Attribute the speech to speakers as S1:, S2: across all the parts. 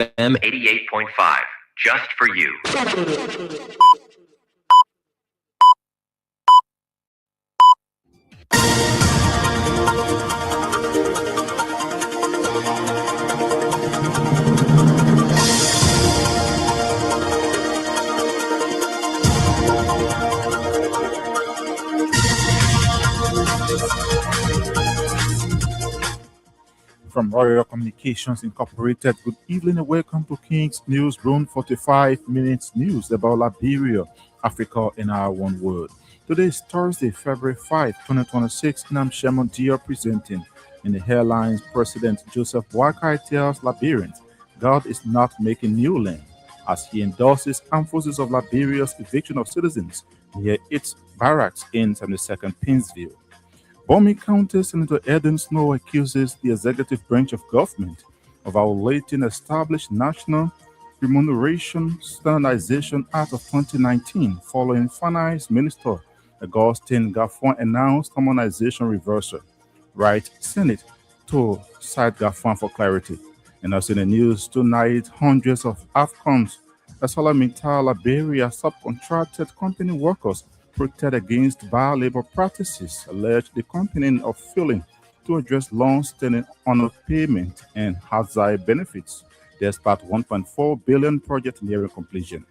S1: FM 88.5, just for you.
S2: From Royal Communications Incorporated, good evening and welcome to King's Newsroom 45 minutes news about Liberia, Africa, and our one world. Today is Thursday, February 5, 2026, and I'm Shemon Dia presenting. In the headlines, President Joseph Boakai tells Liberians God is not making new land as he endorses armed forces of Liberia's eviction of citizens near its barracks in 72nd Pennsville. Bombing County Senator Eden Snow accuses the executive branch of government of violating established National Remuneration Standardization Act of 2019 following Finance Minister Augustine Gaffon announced harmonization reversal. Right Senate to cite Gaffon for clarity. And also in the news tonight, hundreds of Afghans, ArcelorMittal Liberia subcontracted company workers protect against bad labor practices, alleged the company of failing to address long-standing underpayment and hazard benefits, despite 1.4 billion project nearing completion.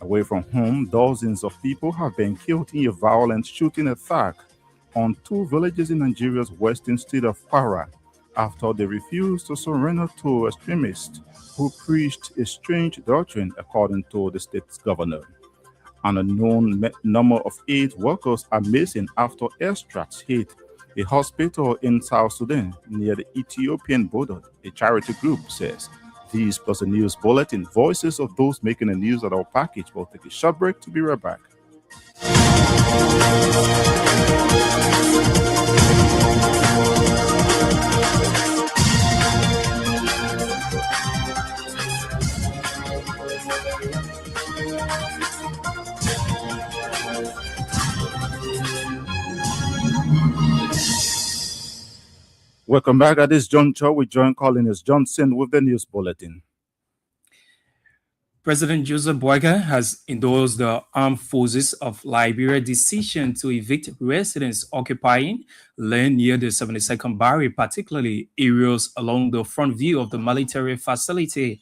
S2: Away from home, dozens of people have been killed in a violent shooting attack on two villages in Nigeria's western state of Kwara after they refused to surrender to extremists who preached a strange doctrine, according to the state's governor. An unknown number of aid workers are missing after airstrikes hit a hospital in South Sudan near the Ethiopian border, a charity group says. These plus a news bulletin, voices of those making the news at our package. We'll take a short break to be right back. Welcome back at this juncture. We join Collins Johnson with the news bulletin.
S3: President Joseph Boakai has endorsed the Armed Forces of Liberia decision to evict residents occupying land near the 72nd Barry, particularly areas along the front view of the military facility.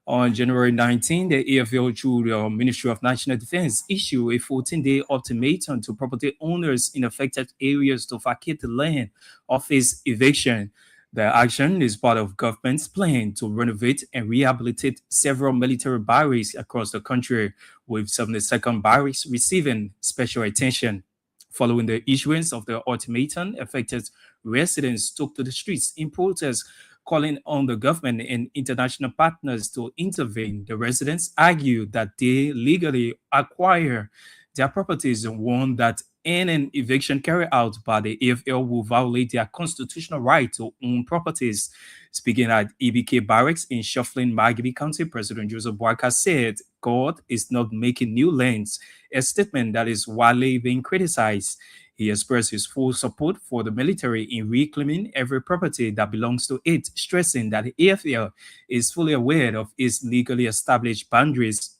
S3: On January 19, the AFL, through the Ministry of National Defense, issued a 14-day ultimatum to property owners in affected areas to vacate the land of its eviction. The action is part of government's plan to renovate and rehabilitate several military barracks across the country, with 72nd Barracks receiving special attention. Following the issuance of the ultimatum, affected residents took to the streets in protest, calling on the government and international partners to intervene. The residents argue that they legally acquire their properties and warn that an eviction carried out by the AFL will violate their constitutional right to own properties. Speaking at EBK Barracks in Shuffling, Margibi County, President Joseph Boakai said, God is not making new lands, a statement that is widely being criticized. He expressed his full support for the military in reclaiming every property that belongs to it, stressing that the AFL is fully aware of its legally established boundaries.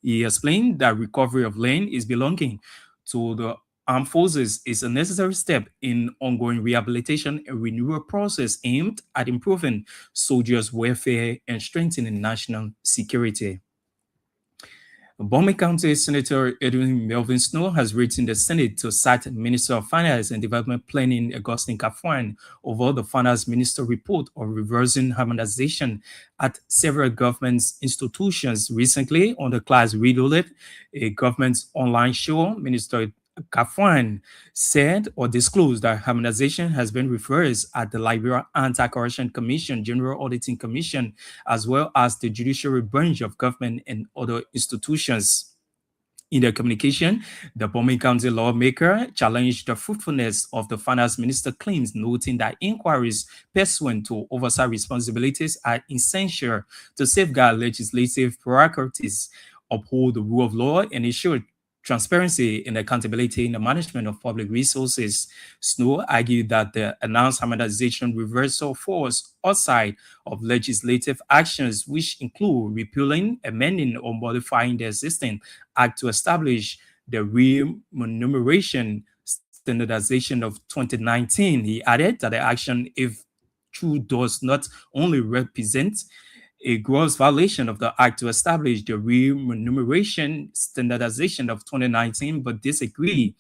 S3: He explained that recovery of land is belonging to the armed forces is a necessary step in ongoing rehabilitation and renewal process aimed at improving soldiers' welfare and strengthening national security. Bombay County Senator Edwin Melvin Snow has written the Senate to cite Minister of Finance and Development Planning Augustine Gaffon over the Finance Minister report of reversing harmonization at several government institutions. Recently, on the class Reloaded, a government online show, Minister Gaffon said or disclosed that harmonization has been reversed at the Liberia Anti-Corruption Commission, General Auditing Commission, as well as the judiciary branch of government and other institutions. In their communication, the Bombay County lawmaker challenged the fruitfulness of the finance minister claims, noting that inquiries pursuant to oversight responsibilities are essential to safeguard legislative prerogatives, uphold the rule of law, and ensure transparency and accountability in the management of public resources. Snow argued that the announced harmonization reversal falls outside of legislative actions, which include repealing, amending, or modifying the existing act to establish the remuneration standardization of 2019. He added that the action, if true, does not only represent a gross violation of the act to establish the remuneration standardization of 2019, but disregard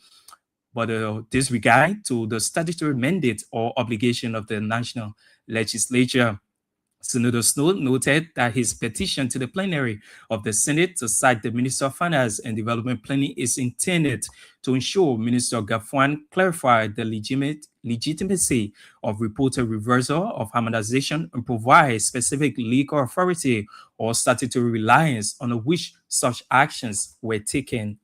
S3: to the statutory mandate or obligation of the national legislature. Senator Snow noted that his petition to the plenary of the Senate to cite the Minister of Finance and Development Planning is intended to ensure Minister Gafwan clarified the legitimacy of reported reversal of harmonization and provide specific legal authority or statutory reliance on which such actions were taken.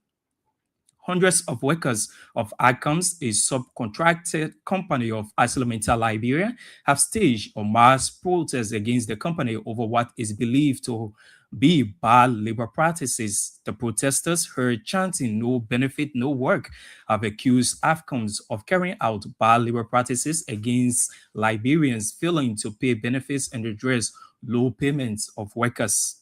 S3: Hundreds of workers of Accoms, a subcontracted company of ArcelorMittal Liberia, have staged a mass protest against the company over what is believed to be bad labor practices. The protesters, heard chanting "No benefit, no work," have accused Accoms of carrying out bad labor practices against Liberians, failing to pay benefits and redress low payments of workers.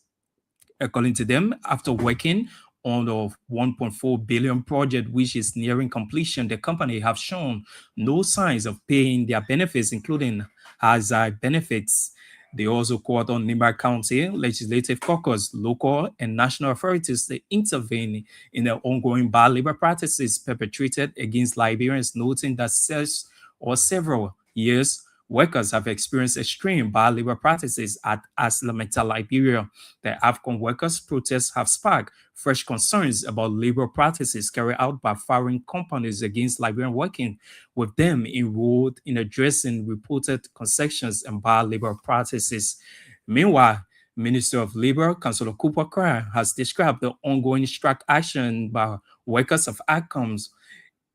S3: According to them, after working on the 1.4 billion project, which is nearing completion, the company have shown no signs of paying their benefits, including hazard benefits. They also called on Nimba County Legislative Caucus, local and national authorities to intervene in the ongoing bad labor practices perpetrated against Liberians, noting that several years workers have experienced extreme bad labor practices at ArcelorMittal Liberia. The AFCON workers' protests have sparked fresh concerns about labor practices carried out by foreign companies against Liberian working, with them enrolled in addressing reported concessions and bad labor practices. Meanwhile, Minister of Labor, Councillor Cooper Cry, has described the ongoing strike action by workers of AFCONs,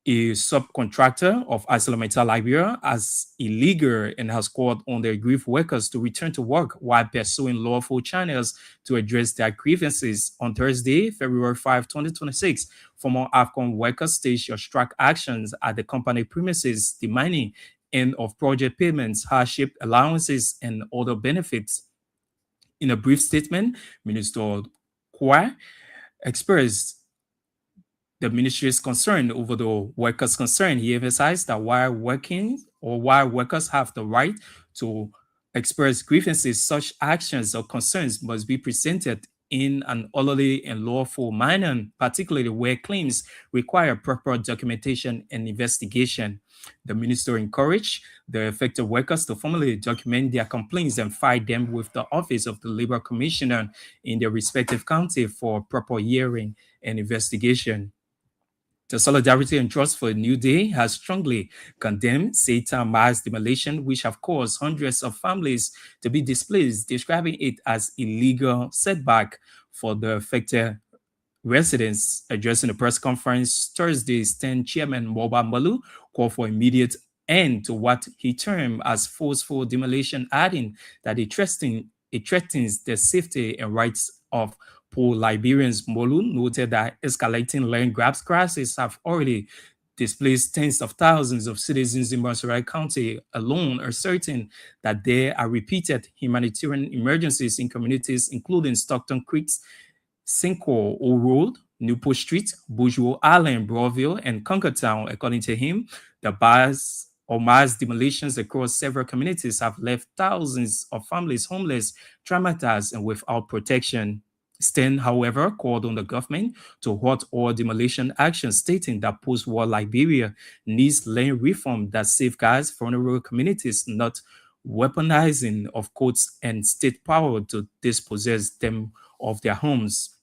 S3: a subcontractor of ArcelorMittal Liberia, as illegal and has called on the aggrieved workers to return to work while pursuing lawful channels to address their grievances. On Thursday, February 5, 2026, former AFCON workers staged your strike actions at the company premises, demanding end of project payments, hardship allowances, and other benefits. In a brief statement, Minister Kwa expressed the ministry is concerned over the workers' concern. He emphasized that while workers have the right to express grievances, such actions or concerns must be presented in an orderly and lawful manner, particularly where claims require proper documentation and investigation. The minister encouraged the affected workers to formally document their complaints and file them with the Office of the Labor Commissioner in their respective county for proper hearing and investigation. The Solidarity and Trust for a New Day has strongly condemned Satan mass demolition, which have caused hundreds of families to be displaced, describing it as illegal setback for the affected residents. Addressing the press conference Thursday, Stand Chairman Moba Malu called for immediate end to what he termed as forceful demolition, adding that it threatens the safety and rights of poor Liberians. Molu noted that escalating land grabs crises have already displaced tens of thousands of citizens in Monterey County alone, asserting that there are repeated humanitarian emergencies in communities including Stockton Creek's Cinco Road, Newport Street, Bourgeois Island, Broadville, and Conkertown. According to him, the mass demolitions across several communities have left thousands of families homeless, traumatized, and without protection. Sten, however, called on the government to halt all demolition actions, stating that post-war Liberia needs land reform that safeguards vulnerable communities, not weaponizing of courts and state power to dispossess them of their homes.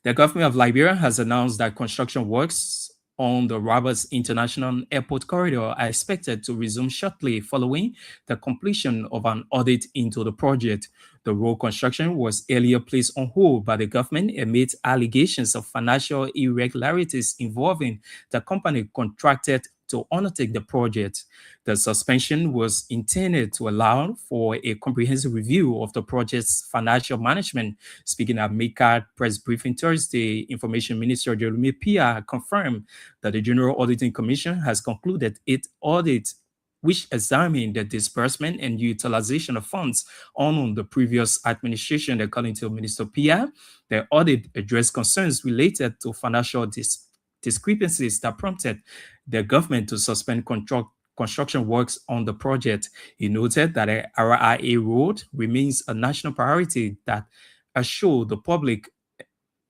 S3: The government of Liberia has announced that construction works on the Roberts International Airport corridor are expected to resume shortly following the completion of an audit into the project. The road construction was earlier placed on hold by the government amid allegations of financial irregularities involving the company contracted to undertake the project. The suspension was intended to allow for a comprehensive review of the project's financial management. Speaking at MICAD press briefing Thursday, Information Minister Jeremy Pia confirmed that the General Auditing Commission has concluded its audit, which examined the disbursement and utilization of funds on the previous administration. According to Minister Pia, the audit addressed concerns related to financial discrepancies that prompted the government to suspend construction works on the project. He noted that the RIA road remains a national priority that assure the public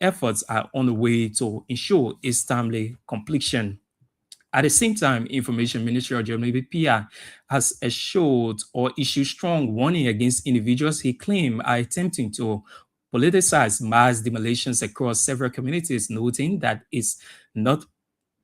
S3: efforts are on the way to ensure its timely completion. At the same time, Information Minister Jeremy Pia has assured or issued strong warning against individuals he claimed are attempting to politicize mass demolitions across several communities, noting that it's not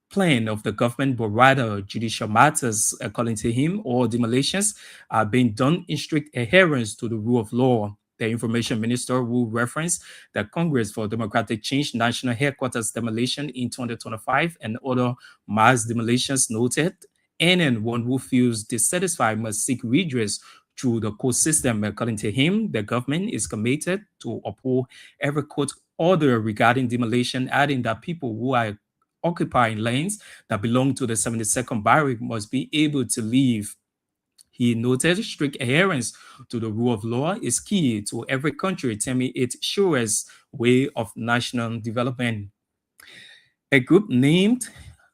S3: plan of the government, but rather judicial matters, according to him, or demolitions are being done in strict adherence to the rule of law. The information minister will reference the Congress for Democratic Change national headquarters demolition in 2025 and other mass demolitions noted. Anyone who feels dissatisfied must seek redress through the court system. According to him, the government is committed to uphold every court order regarding demolition, adding that people who are occupying lands that belong to the 72nd Barrack must be able to leave. He noted strict adherence to the rule of law is key to every country, terming it surest way of national development. A group named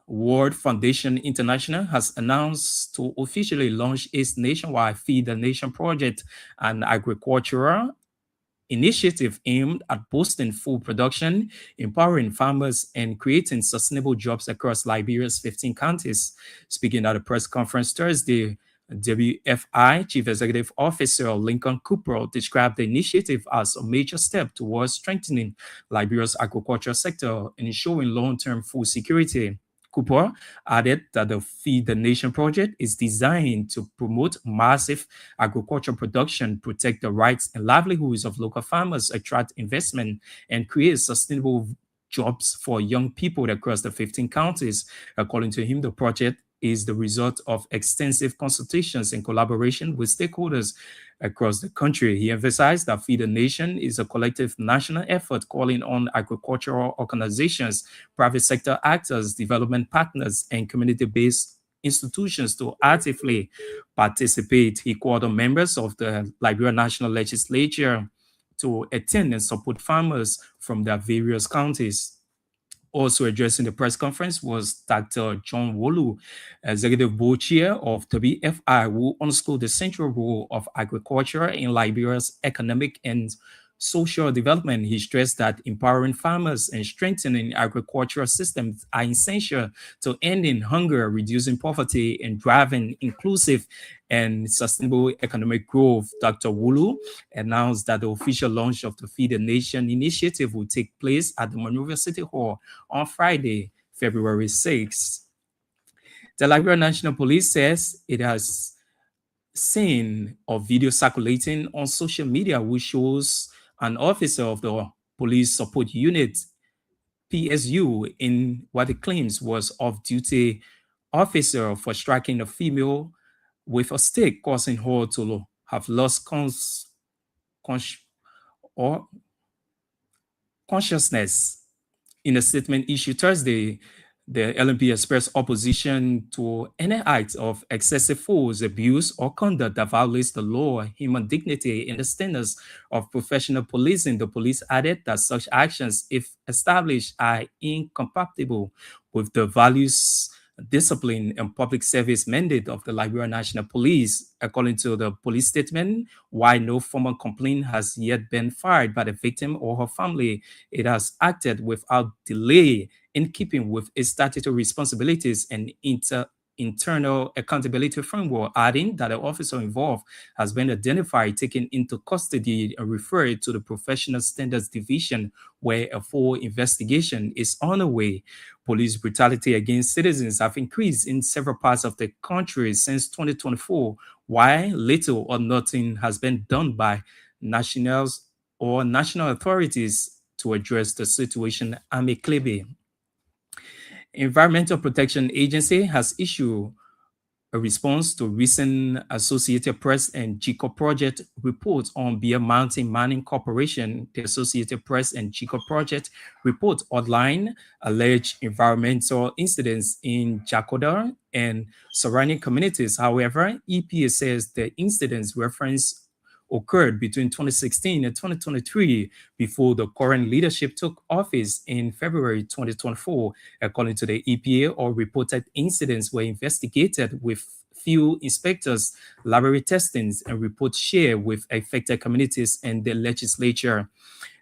S3: World Foundation International has announced to officially launch its nationwide Feed the Nation project, an agricultural initiative aimed at boosting food production, empowering farmers, and creating sustainable jobs across Liberia's 15 counties. Speaking at a press conference Thursday, WFI Chief Executive Officer Lincoln Cooper described the initiative as a major step towards strengthening Liberia's agricultural sector and ensuring long-term food security. Cooper added that the Feed the Nation project is designed to promote massive agricultural production, protect the rights and livelihoods of local farmers, attract investment, and create sustainable jobs for young people across the 15 counties. According to him, the project is the result of extensive consultations and collaboration with stakeholders across the country. He emphasized that Feed the Nation is a collective national effort calling on agricultural organizations, private sector actors, development partners, and community-based institutions to actively participate. He called on members of the Liberia National Legislature to attend and support farmers from their various counties. Also addressing the press conference was Dr. John Wolu, Executive Board Chair of WFI, who underscored the central role of agriculture in Liberia's economic and social development. He stressed that empowering farmers and strengthening agricultural systems are essential to ending hunger, reducing poverty, and driving inclusive and sustainable economic growth. Dr. Wulu announced that the official launch of the Feed the Nation initiative will take place at the Monrovia City Hall on Friday, February 6th. The Liberia National Police says it has seen a video circulating on social media which shows an officer of the Police Support Unit, PSU, in what it claims was off-duty officer for striking a female with a stick, causing her to have lost consciousness. In a statement issued Thursday, the LNP expressed opposition to any act of excessive force, abuse, or conduct that violates the law, human dignity, and the standards of professional policing. The police added that such actions, if established, are incompatible with the values, discipline, and public service mandate of the Liberia National Police. According to the police statement, while no formal complaint has yet been filed by the victim or her family, it has acted without delay in keeping with its statutory responsibilities and internal accountability framework, adding that the officer involved has been identified, taken into custody, and referred to the Professional Standards Division, where a full investigation is on the way. Police brutality against citizens have increased in several parts of the country since 2024, while little or nothing has been done by national authorities to address the situation amicably. Environmental Protection Agency has issued a response to recent Associated Press and GICO project reports on Bear Mountain Mining Corporation. The Associated Press and GICO project report outline alleged environmental incidents in Jacoda and surrounding communities. However, EPA says the incidents reference occurred between 2016 and 2023 before the current leadership took office in February 2024. According to the EPA, all reported incidents were investigated with field inspectors, laboratory testings, and reports shared with affected communities and the legislature.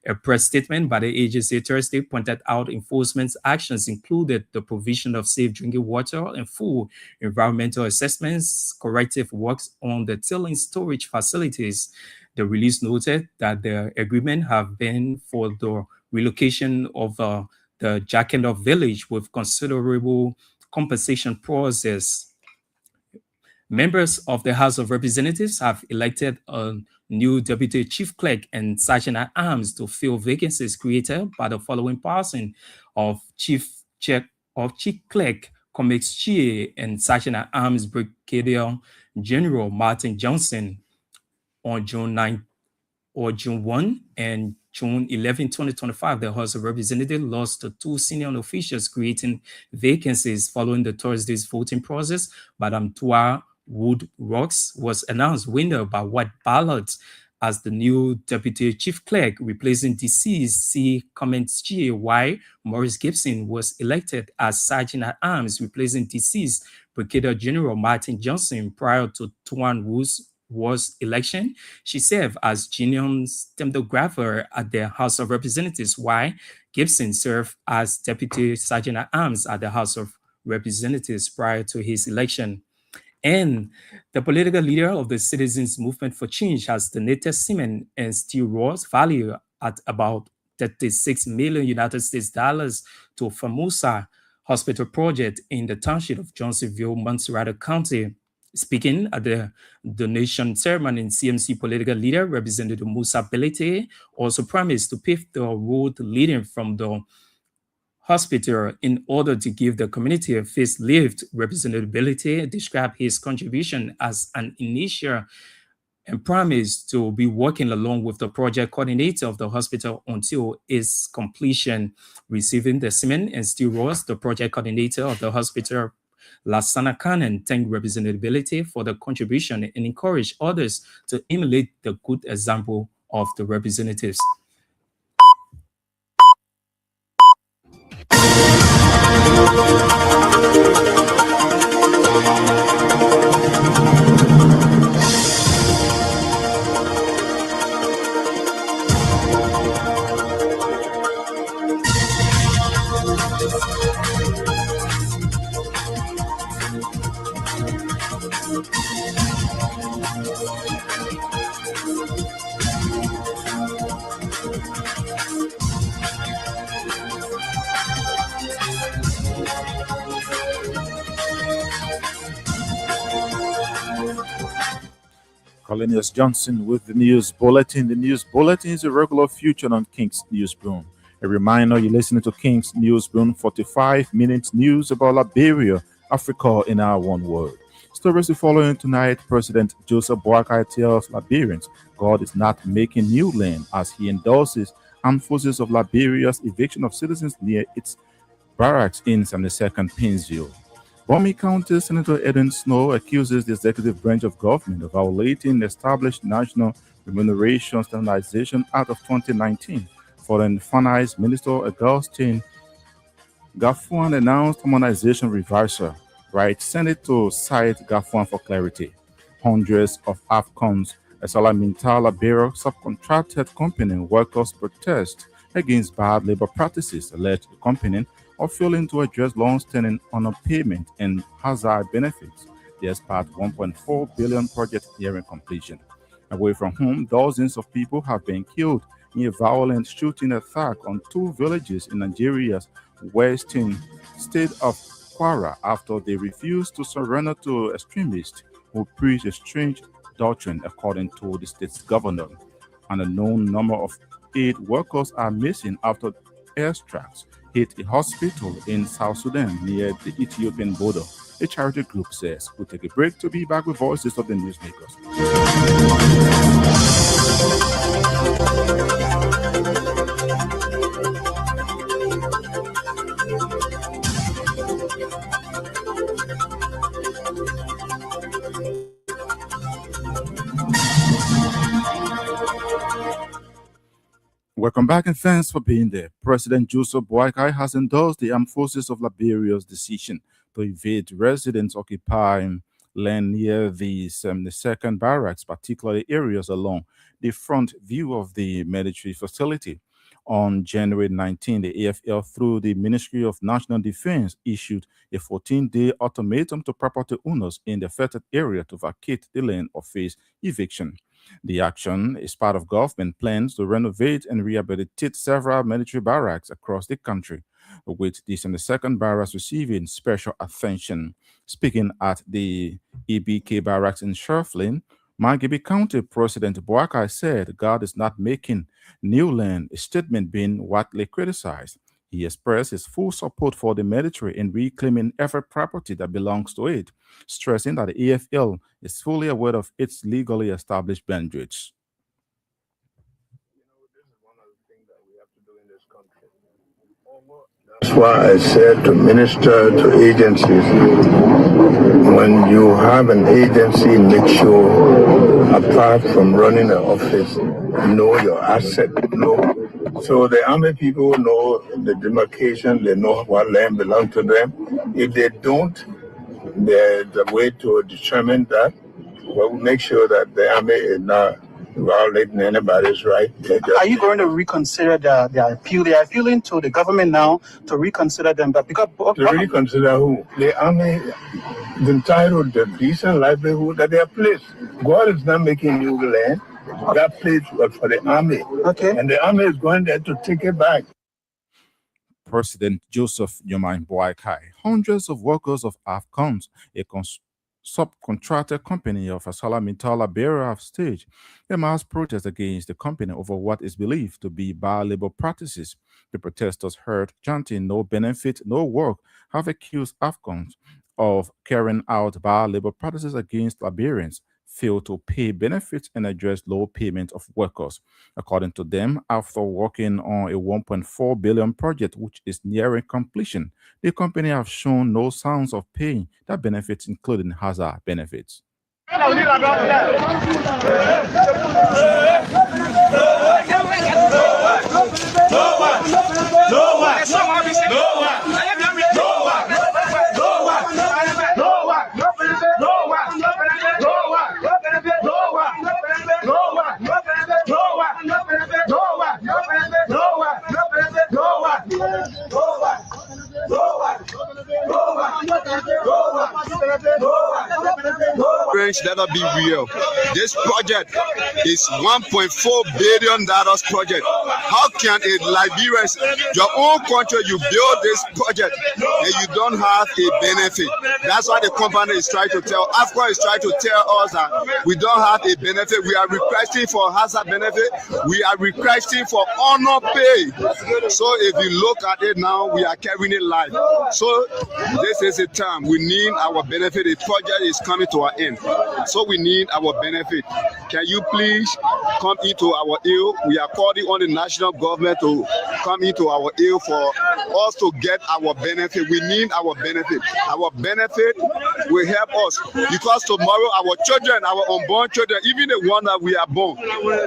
S3: A press statement by the agency Thursday pointed out enforcement actions included the provision of safe drinking water and full environmental assessments, corrective works on the tailing storage facilities. The release noted that the agreement have been for the relocation of the Jackendorf village with considerable compensation process. Members of the House of Representatives have elected a new deputy chief clerk and sergeant at arms to fill vacancies created by the following passing of chief clerk Comex Chie and sergeant at arms Brigadier General Martin Johnson on June 9 or June 1 and June 11, 2025, the House of Representatives lost to two senior officials, creating vacancies following the Thursday's voting process. Madame Tua Wood Rocks was announced winner by white ballot as the new deputy chief clerk, replacing deceased C. Comments G. Y. Morris Gibson was elected as sergeant at arms, replacing deceased Brigadier General Martin Johnson prior to Tuan Wood's was election. She served as Genium's stenographer at the House of Representatives, while Gibson served as Deputy Sergeant at Arms at the House of Representatives prior to his election. And the political leader of the Citizens Movement for Change has donated cement and steel rods valued at about 36 million United States dollars to Formosa Hospital Project in the township of Johnsonville, Montserrat County. Speaking at the donation ceremony, CMC political leader Representative Musa Belete also promised to pave the road leading from the hospital in order to give the community a facelift. Representative Belete described his contribution as an initial and promised to be working along with the project coordinator of the hospital until its completion. Receiving the cement and steel rods, the project coordinator of the hospital Lasana Khan thanked representability for the contribution and encouraged others to emulate the good example of the representatives.
S2: Colonius Johnson with the news bulletin. The news bulletin is a regular feature on King's Newsroom. A reminder you're listening to King's Newsroom, 45 minutes news about Liberia, Africa in our one word. Stories the following tonight. President Joseph Boakai tells Liberians God is not making new land as he endorses armed forces of Liberia's eviction of citizens near its barracks in 72nd Painesville. Bomi County Senator Eden Snow accuses the executive branch of government of violating the established National Remuneration Standardization Act of 2019. Foreign Finance Minister Augustine Gafuan announced harmonization reversal, right Senate to cite Gafuan for clarity. Hundreds of AFCONs, a Salaminta Liberia subcontracted company workers protest against bad labor practices, alleged the company of failing to address long-standing underpayment and hazard benefits. Despite 1.4 billion project nearing completion. Away from home, dozens of people have been killed in a violent shooting attack on two villages in Nigeria's western state of Kwara after they refused to surrender to extremists who preach a strange doctrine, according to the state's governor. An unknown number of aid workers are missing after airstrikes hit a hospital in South Sudan near the Ethiopian border. A charity group says. We'll take a break to be back with voices of the newsmakers. Welcome back and thanks for being there. President Joseph Boakai has endorsed the armed forces of Liberia's decision to evade residents occupying land near the second barracks, particularly areas along the front view of the military facility. On January 19, the AFL, through the Ministry of National Defense, issued a 14-day ultimatum to property owners in the affected area to vacate the land or face eviction. The action is part of government plans to renovate and rehabilitate several military barracks across the country, with the 72nd Barracks receiving special attention. Speaking at the EBK Barracks in Sherifflin, Mangibi County President Boakai said God is not making new land, a statement being widely criticized. He expressed his full support for the military in reclaiming every property that belongs to it, stressing that the AFL is fully aware of its legally established boundaries.
S4: That's why I said to minister to agencies, when you have an agency, make sure, apart from running an office, know your asset, So the army people know the demarcation, they know what land belongs to them. If they don't, there's a way to determine that. We'll make sure that the army is not violating anybody's right.
S5: Are you going to reconsider the appeal? They are appealing to the government now to reconsider them, but because
S4: to reconsider who? The army is entitled to decent livelihood at their place. God is not making new land. That place was for the army.
S5: Okay.
S4: And the army is going there to take it back.
S2: President Joseph Yomain Boakai, hundreds of workers of AFCONS, a subcontractor company of ArcelorMittal Liberia, have staged a mass protest against the company over what is believed to be bad labor practices. The protesters heard chanting "No benefit, no work," have accused AFCONS of carrying out bad labor practices against Liberians, fail to pay benefits, and address low payment of workers. According to them, after working on a 1.4 billion project which is nearing completion, the company have shown no signs of paying the benefits, including hazard benefits.
S6: Let us be real. This project is $1.4 billion project. How can a Liberian, your own country, you build this project and you don't have a benefit? That's why the company is trying to tell, AFCON is trying to tell us that we don't have a benefit. We are requesting for hazard benefit. We are requesting for honor pay. So if you look at it now, we are carrying it live. So this is the time we need our benefit. The project is coming to an end. So we need our benefit. Can you please come into our aid? We are calling on the national government to come into our aid for us to get our benefit. We need our benefit. Our benefit will help us because tomorrow our children, our unborn children, even the one that we are born,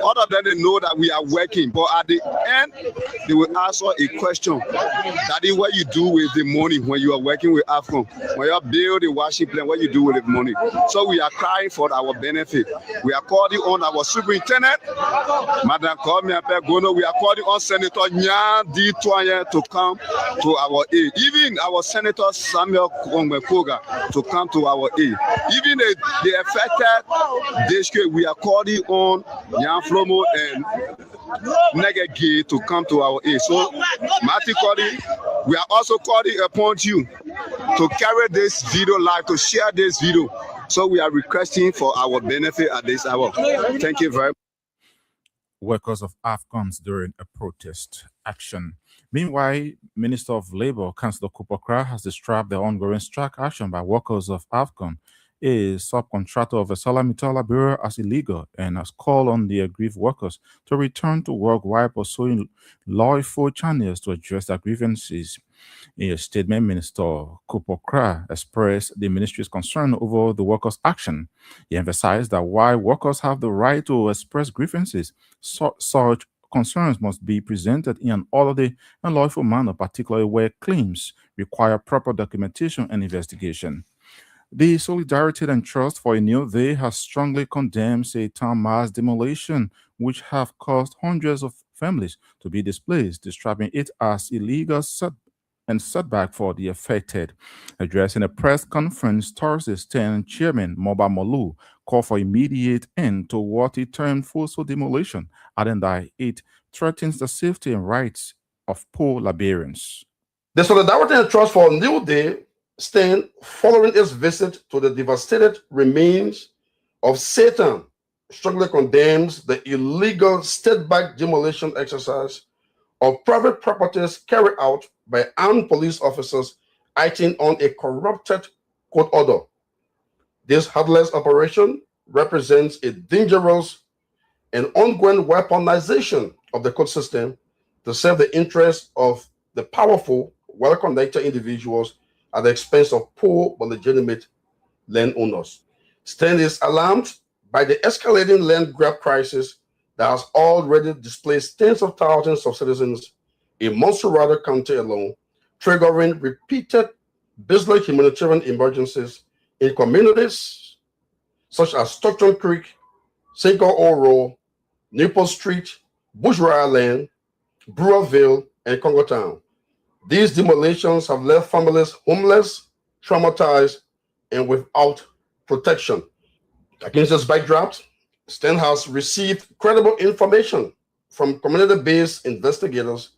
S6: all of them, they know that we are working. But at the end, they will ask us a question. That is what you do with the money when you are working with AFCON. When you build the washing plant, what you do with the money. So we are crying for our benefit. We are calling on our superintendent, Madam Gono. We are calling on Senator Nyan D. Toye to come to our aid. Even our Senator Samuel Koga to come to our aid. Even the affected district, we are calling on Nyan Flomo and Negegi to come to our aid. So, Marty Cody, we are also calling upon you to carry this video live, to share this video. So we are requesting for our benefit at this hour. Thank you very much.
S2: workers of AFCONs during a protest action. Meanwhile, Minister of Labour, Councillor Kupokra, has described the ongoing strike action by workers of AFCON, a subcontractor of the Salamitola Bureau, as illegal and has called on the aggrieved workers to return to work while pursuing lawful channels to address their grievances. In a statement, Minister Kupokra expressed the ministry's concern over the workers' action. He emphasized that while workers have the right to express grievances, such concerns must be presented in an orderly and lawful manner, particularly where claims require proper documentation and investigation. The Solidarity and Trust for a New Day has strongly condemned Satan mass demolition, which have caused hundreds of families to be displaced, describing it as illegal and setback for the affected. Addressing a press conference Thursday, Chairman Moba Molu called for immediate end to what he termed forceful demolition, adding that it threatens the safety and rights of poor Liberians.
S7: The Solidarity and Trust for a New Day stand following its visit to the devastated remains of Satan, strongly condemns the illegal state-backed demolition exercise of private properties carried out by armed police officers acting on a corrupted court order. This heartless operation represents a dangerous and ongoing weaponization of the court system to serve the interests of the powerful, well-connected individuals at the expense of poor but legitimate landowners. STAN is alarmed by the escalating land grab crisis that has already displaced tens of thousands of citizens in Monserrate County alone, triggering repeated business humanitarian emergencies in communities such as Stockton Creek, Cinco Oro, Newport Street, Bourgeois Island, Brewerville, and Congo Town. These demolitions have left families homeless, traumatized, and without protection. Against this backdrop, STAN has received credible information from community-based investigators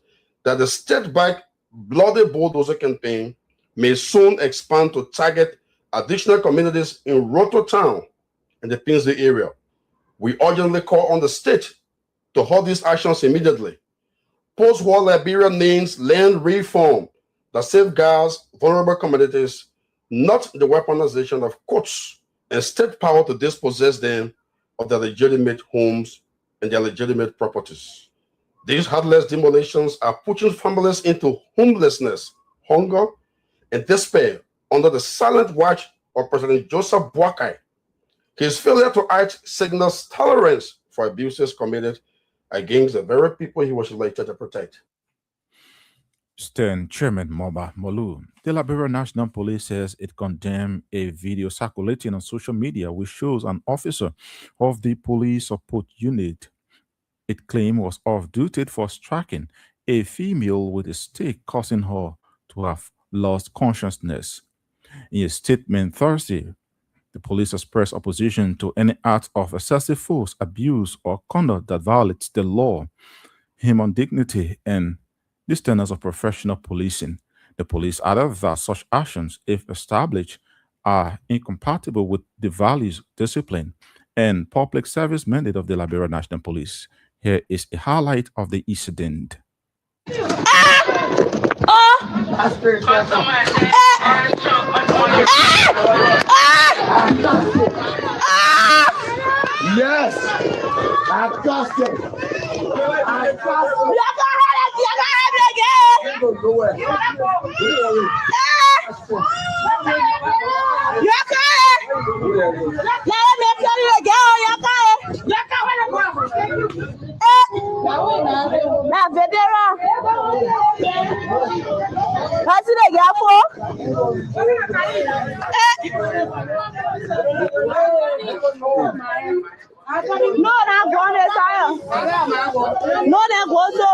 S7: that the state-backed Bloody Bulldozer campaign may soon expand to target additional communities in Roto Town and the Pinsley area. We urgently call on the state to halt these actions immediately. Post-war Liberia needs land reform that safeguards vulnerable communities, not the weaponization of courts and state power to dispossess them of their legitimate homes and their legitimate properties. These heartless demolitions are pushing families into homelessness, hunger, and despair under the silent watch of President Joseph Boakai. His failure to act signals tolerance for abuses committed against the very people he was elected to protect.
S2: STAN Chairman Moba Molu. The Liberia National Police says it condemned a video circulating on social media which shows an officer of the police support unit it claimed was off duty for striking a female with a stick, causing her to have lost consciousness. In a statement Thursday, the police expressed opposition to any act of excessive force, abuse, or conduct that violates the law, human dignity, and the standards of professional policing. The police added that such actions, if established, are incompatible with the values, discipline, and public service mandate of the Liberia National Police. Here is a highlight of the incident.
S8: Yes, I got it.
S9: No, that one is higher. No, that goes so.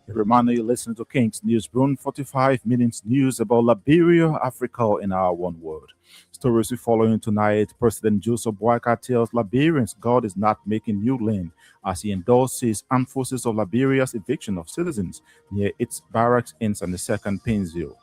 S2: A reminder you're listening to King's Newsroom, 45 minutes news about Liberia, Africa, and our one world. Stories we following tonight. President Joseph Boakai tells Liberians God is not making new land as he endorses armed forces of Liberia's eviction of citizens near its barracks in 72nd Painesville.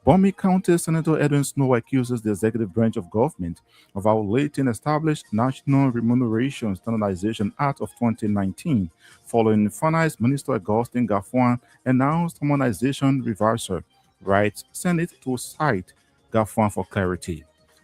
S2: Bombay County Senator Edwin Snow accuses the executive branch of government of violating established National Remuneration Standardization Act of 2019 following Finance Minister Augustine Gafuan announced harmonization reversal, writes Senate to cite Gafuan for clarity.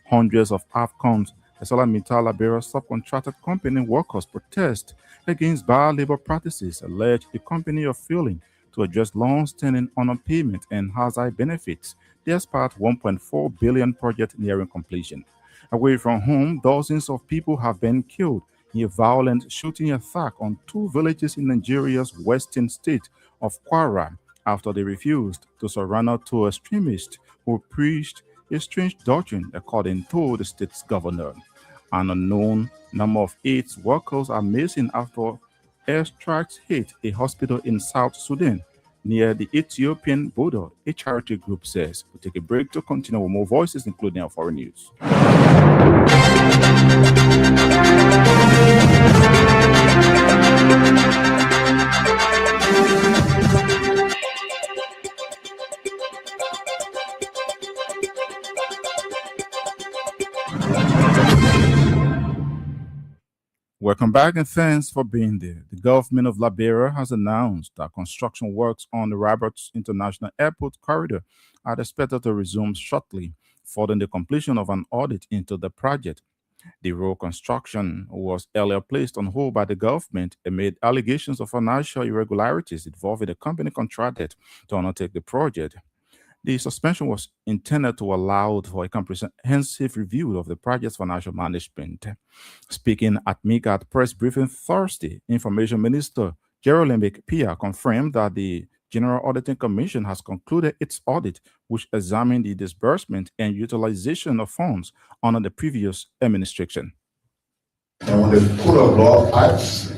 S2: Hundreds of AFCON's ArcelorMittal Liberia subcontracted company workers protest against bad labor practices, allege the company of failing to address long-standing underpayment and hazard benefits despite 1.4 billion project nearing completion. Away from home, dozens of people have been killed in a violent shooting attack on two villages in Nigeria's western state of Kwara after they refused to surrender to extremists who preached a strange doctrine, according to the state's governor. An unknown number of AIDS workers are missing after airstrikes hit a hospital in South Sudan near the Ethiopian border, a charity group says. We'll take a break to continue with more voices, including our foreign news. Welcome back and thanks for being there. The government of Liberia has announced that construction works on the Roberts International Airport corridor are expected to resume shortly, following the completion of an audit into the project. The road construction was earlier placed on hold by the government amid allegations of financial irregularities involving the company contracted to undertake the project. The suspension was intended to allow for a comprehensive review of the project's financial management. Speaking at MIGAT press briefing Thursday, Information Minister Geraldine Pia confirmed that the General Auditing Commission has concluded its audit, which examined the disbursement and utilization of funds under the previous administration.
S10: And when the Court of Law acts,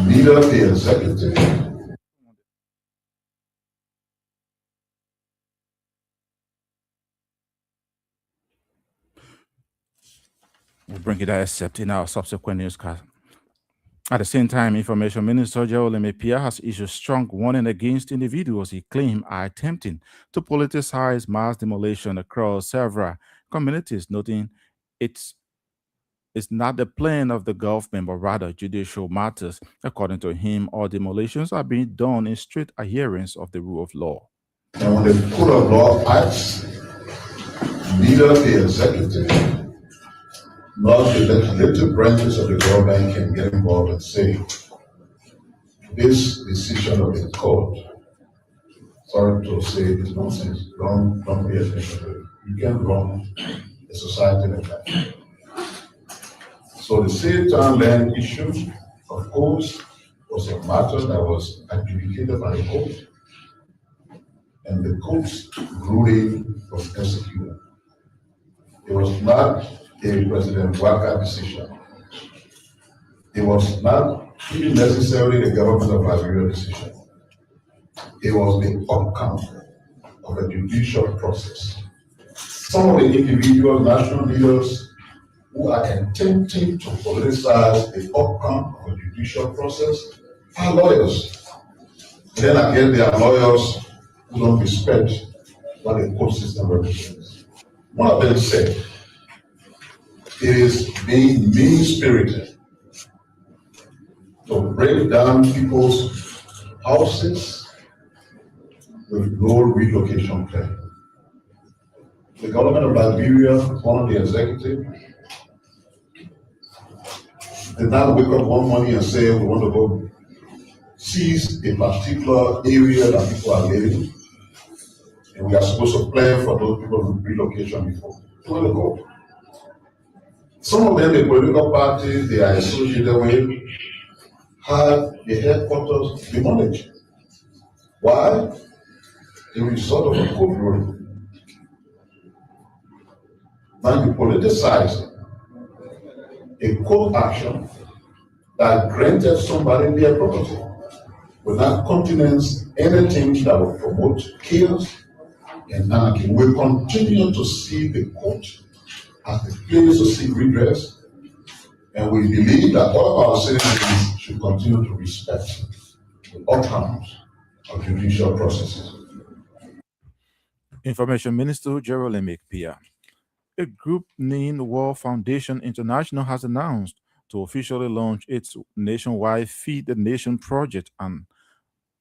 S10: neither the executive
S2: We'll bring you that except in our subsequent newscast. At the same time, Information Minister Jerome Pia has issued strong warning against individuals he claimed are attempting to politicize mass demolition across several communities, noting it's not the plan of the government, but rather judicial matters. According to him, all demolitions are being done in strict adherence of the rule of law.
S10: And when the Court of Law acts, neither the executive nor the legislative branches of the government can get involved and say, this decision of the court, sorry to say, is nonsense. Don't pay attention to it. You can't run a society like that. So the state-owned land issue, of course, was a matter that was adjudicated by the court, and the court's ruling was executed. It was not a President Waka decision. It was not even necessarily the government of Liberia decision. It was the outcome of a judicial process. Some of the individual national leaders who are attempting to politicize the outcome of a judicial process are lawyers. Then again, they are lawyers who don't respect what the court system represents. One of them said, it is being mean-spirited to break down people's houses with no relocation plan. The government of Liberia, one of the executive, did not wake up one morning and say, we want to go seize a particular area that people are living, and we are supposed to plan for those people with relocation before. To the court. Some of them, the political parties they are associated with, had the headquarters demolished. Why? The result of a court ruling. Now you politicize a court action that granted somebody their property. will not countenance anything that will promote chaos and anarchy. We continue to see the court as the place to seek redress, and we believe that all of our citizens should continue to respect the outcomes of judicial processes.
S2: Information Minister Gerald Pia. A group named World Foundation International has announced to officially launch its nationwide Feed the Nation project, an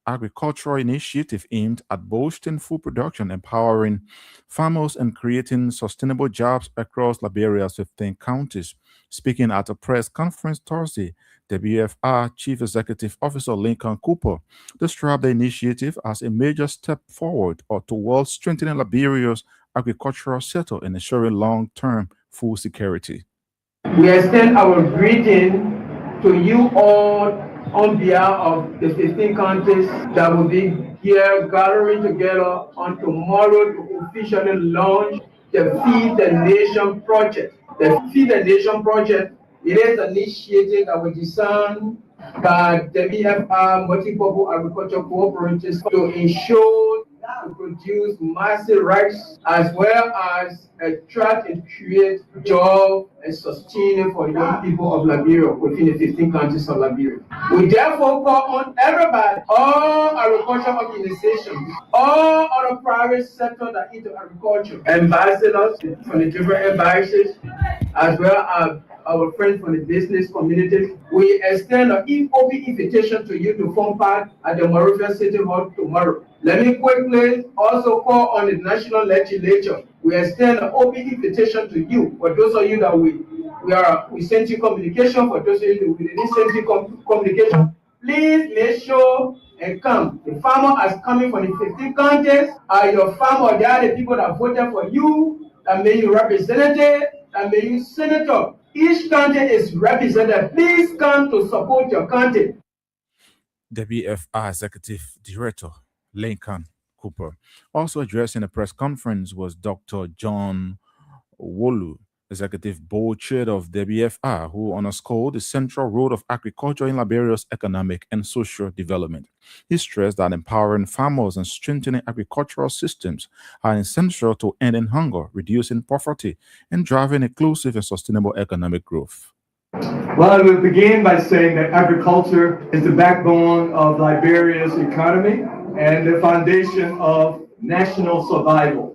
S2: agricultural initiative aimed at boosting food production, empowering farmers, and creating sustainable jobs across Liberia's 15 counties. Speaking at a press conference Thursday, WFR Chief Executive Officer Lincoln Cooper described the initiative as a major step forward or towards strengthening Liberia's agricultural sector and ensuring long-term food security.
S11: We extend our greeting to you all on behalf of the 15 countries that will be here gathering together on tomorrow to officially launch the Feed the Nation project. The Feed the Nation project, it is an initiative that was designed by the WFR multi-purpose agriculture cooperatives to ensure to produce massive rice as well as attract and create jobs and sustain it for young people of Liberia within the 15 countries of Liberia. We therefore call on everybody, all agricultural organizations, all other private sector that into agriculture, ambassadors from the different embassies, as well as our friends from the business community. We extend an open invitation to you to form part at the Monrovia City Hall tomorrow. Let me quickly also call on the National Legislature. We extend an open invitation to you. For those of you that we sent you communication, for those of you that we didn't send you communication, please make sure and come. The farmer is coming from the 15 counties. Are your farmer? They are the people that voted for you, that made you representative, that made you senator. Each county is represented. Please come to support your county.
S2: WFR Executive Director Lincoln Cooper. Also addressing a press conference was Dr. John Wolu, Executive Board Chair of WFR, who underscored the central role of agriculture in Liberia's economic and social development. He stressed that empowering farmers and strengthening agricultural systems are essential to ending hunger, reducing poverty, and driving inclusive and sustainable economic growth.
S12: Well, I will begin by saying that agriculture is the backbone of Liberia's economy and the foundation of national survival.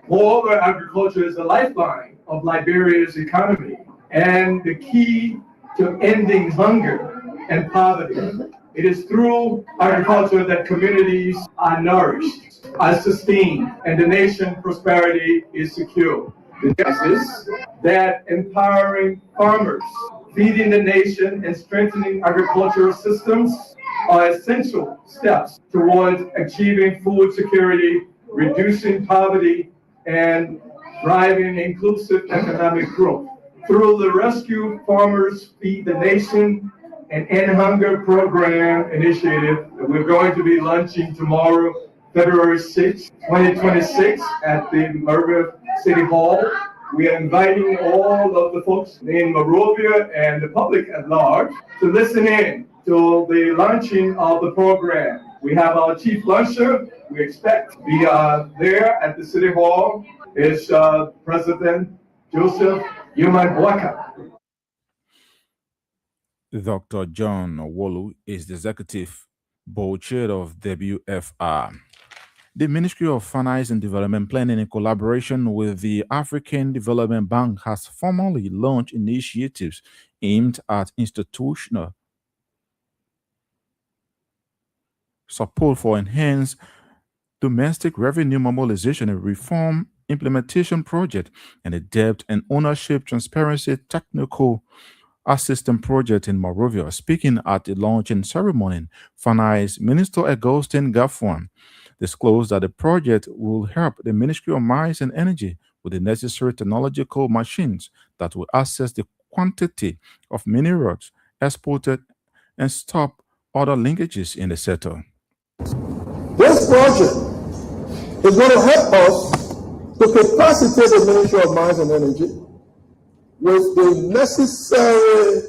S12: Moreover, agriculture is the lifeline of Liberia's economy and the key to ending hunger and poverty. It is through agriculture that communities are nourished, are sustained, and the nation's prosperity is secure. The justice that empowering farmers, feeding the nation, and strengthening agricultural systems are essential steps towards achieving food security, reducing poverty, and driving inclusive economic growth. Through the Rescue Farmers Feed the Nation and End Hunger Program initiative that we're going to be launching tomorrow, February 6, 2026, at the Monrovia City Hall. We are inviting all of the folks in Monrovia and the public at large to listen in to the launching of the program. We have our chief luncher. We expect to be there at the City Hall is President Joseph Yuman.
S2: Dr. John Wolu is the Executive Board Chair of WFR. The Ministry of Finance and Development Planning, in collaboration with the African Development Bank, has formally launched initiatives aimed at institutional support for enhanced domestic revenue mobilization and reform implementation project, and a debt and ownership transparency technical assistance project in Monrovia. Speaking at the launching ceremony, Finance Minister Augustine Gaffwan disclosed that the project will help the Ministry of Mines and Energy with the necessary technological machines that will assess the quantity of minerals exported and stop other linkages in the sector.
S8: This project is going to help us to capacitate the Ministry of Mines and Energy with the necessary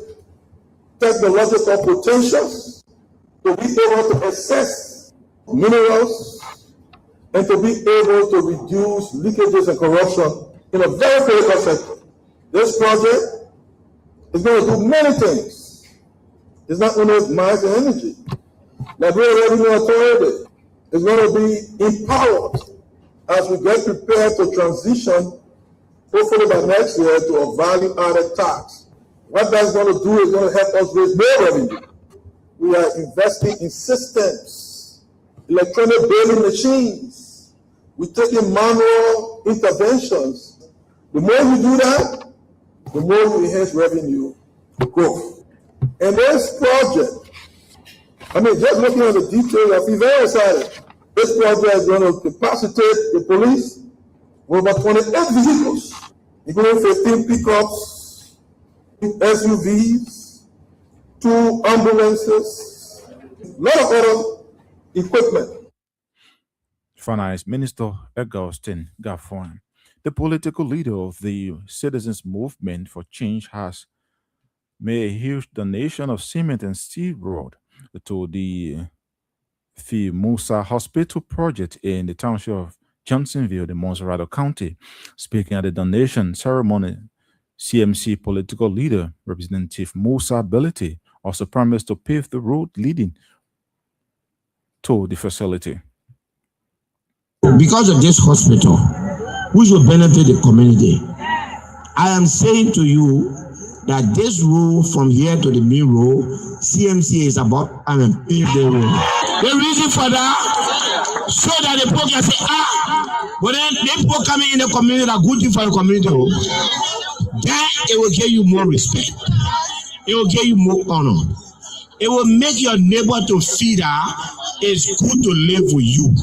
S8: technological potentials to be able to access minerals and to be able to reduce leakages and corruption in a very critical sector. This project is going to do many things. It's not only mines and energy. Liberia Revenue Authority is going to be empowered as we get prepared to transition, hopefully by next year, to a value-added tax. What that's going to do is going to help us raise more revenue. We are investing in systems, electronic billing machines. We're taking manual interventions. The more you do that, the more you enhance revenue growth. And this project, just looking at the details, I feel very excited. This project is going to capacitate the police with about 28 vehicles, including 15 pickups, SUVs, 2 ambulances, a lot of other equipment.
S2: Finance Minister Augustin Gaffon, the political leader of the Citizens Movement for Change, has made a huge donation of cement and steel rod to the Musa Hospital project in the township of Johnsonville, the Monserrado County. Speaking at the donation ceremony, CMC political leader Representative Musa Ability also promised to pave the road leading to the facility.
S13: Because of this hospital, which will benefit the community, I am saying to you that this road from here to the main road, CMC is about to pave the road. The reason for that, so that the people can say, but then the people coming in the community are good for the community, then it will give you more respect. It will give you more honor. It will make your neighbor to feel that it's good to live with you.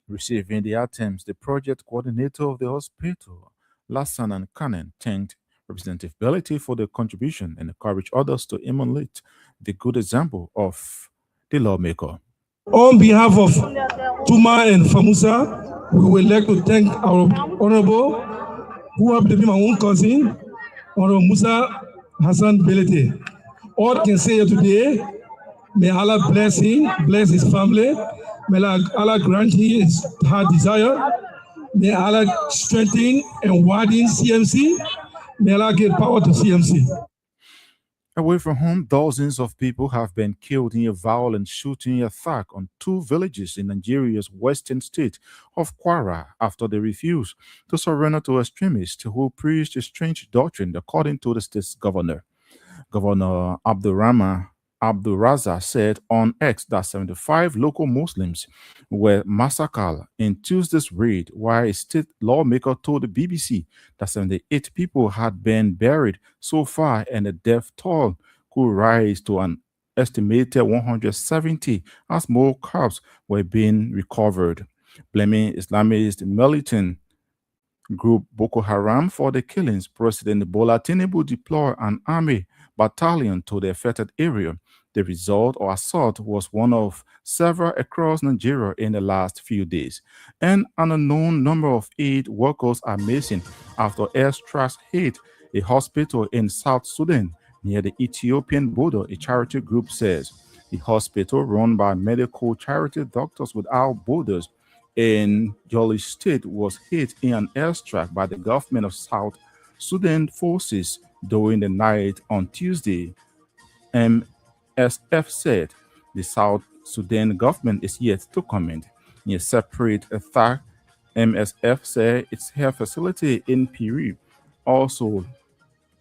S2: Receiving the items, the project coordinator of the hospital, Lassan Kanen, thanked Representative Ability for the contribution and encouraged others to emulate the good example of the lawmaker.
S8: On behalf of Tuma and Famusa, we would like to thank our Honorable, who happens to be my own cousin, Honorable Musa Hassan Belete. All I can say here today, may Allah bless him, bless his family, may Allah grant his heart desire, may Allah strengthen and widen CMC, may Allah give power to CMC.
S2: Away from home, dozens of people have been killed in a violent shooting attack on 2 villages in Nigeria's western state of Kwara after they refused to surrender to extremists who preached a strange doctrine, according to the state's governor. Governor Abdulrazak said on X that 75 local Muslims were massacred in Tuesday's raid, while a state lawmaker told the BBC that 78 people had been buried so far and the death toll could rise to an estimated 170 as more corpses were being recovered. Blaming Islamist militant group Boko Haram for the killings, President Bola Tinubu deployed an army battalion to the affected area. The result or assault was one of several across Nigeria in the last few days. And an unknown number of aid workers are missing after airstrikes hit a hospital in South Sudan near the Ethiopian border, a charity group says. The hospital, run by medical charity Doctors Without Borders in Jolly State, was hit in an airstrike by the government of South Sudan forces during the night on Tuesday. MSF said the South Sudan government is yet to comment. In a separate attack, MSF said its health facility in Peru, also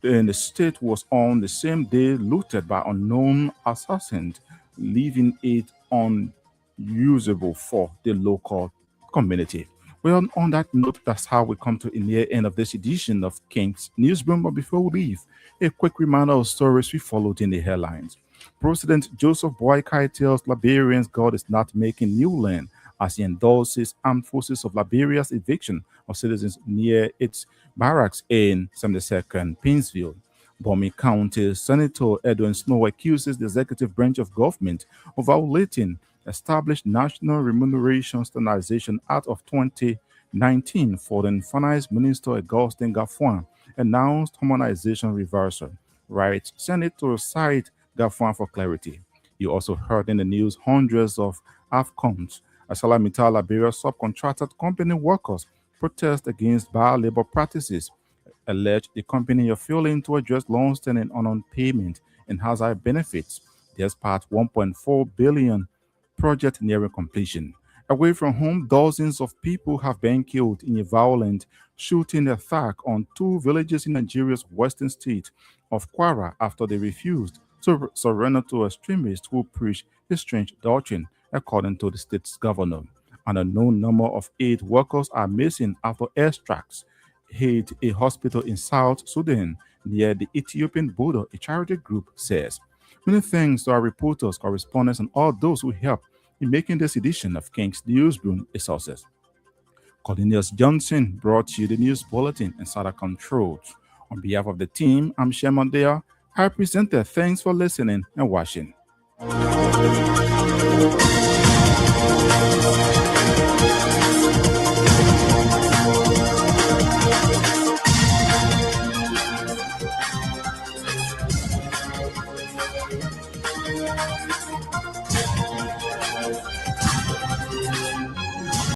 S2: in the state, was on the same day looted by unknown assassins, leaving it unusable for the local community. Well, on that note, that's how we come to the near end of this edition of King's Newsroom. But before we leave, a quick reminder of stories we followed in the headlines. President Joseph Boakai tells Liberians God is not making new land as he endorses armed forces of Liberia's eviction of citizens near its barracks in 72nd Painesville. Bomi County Senator Edwin Snow accuses the executive branch of government of violating established National Remuneration Standardization Act of 2019. Foreign Finance Minister Augustin Gaffon announced harmonization reversal. Right Senator cite Gaffon for clarity. You also heard in the news hundreds of AFCONs, ArcelorMittal Liberia subcontracted company workers protest against bad labor practices, allege the company are failing to address long-standing unknown payment and hazard benefits, despite 1.4 billion project nearing completion. Away from home, dozens of people have been killed in a violent shooting attack on two villages in Nigeria's western state of Kwara after they refused to surrender to extremists who preach a strange doctrine, according to the state's governor. An unknown number of 8 workers are missing after airstrikes hit a hospital in South Sudan near the Ethiopian border, a charity group says. Many thanks to our reporters, correspondents, and all those who helped in making this edition of King's Newsroom a success. Cornelius Johnson brought you the news bulletin and Sada Controls. On behalf of the team, I'm Sherman Dale. Our presenter, thanks for listening and watching.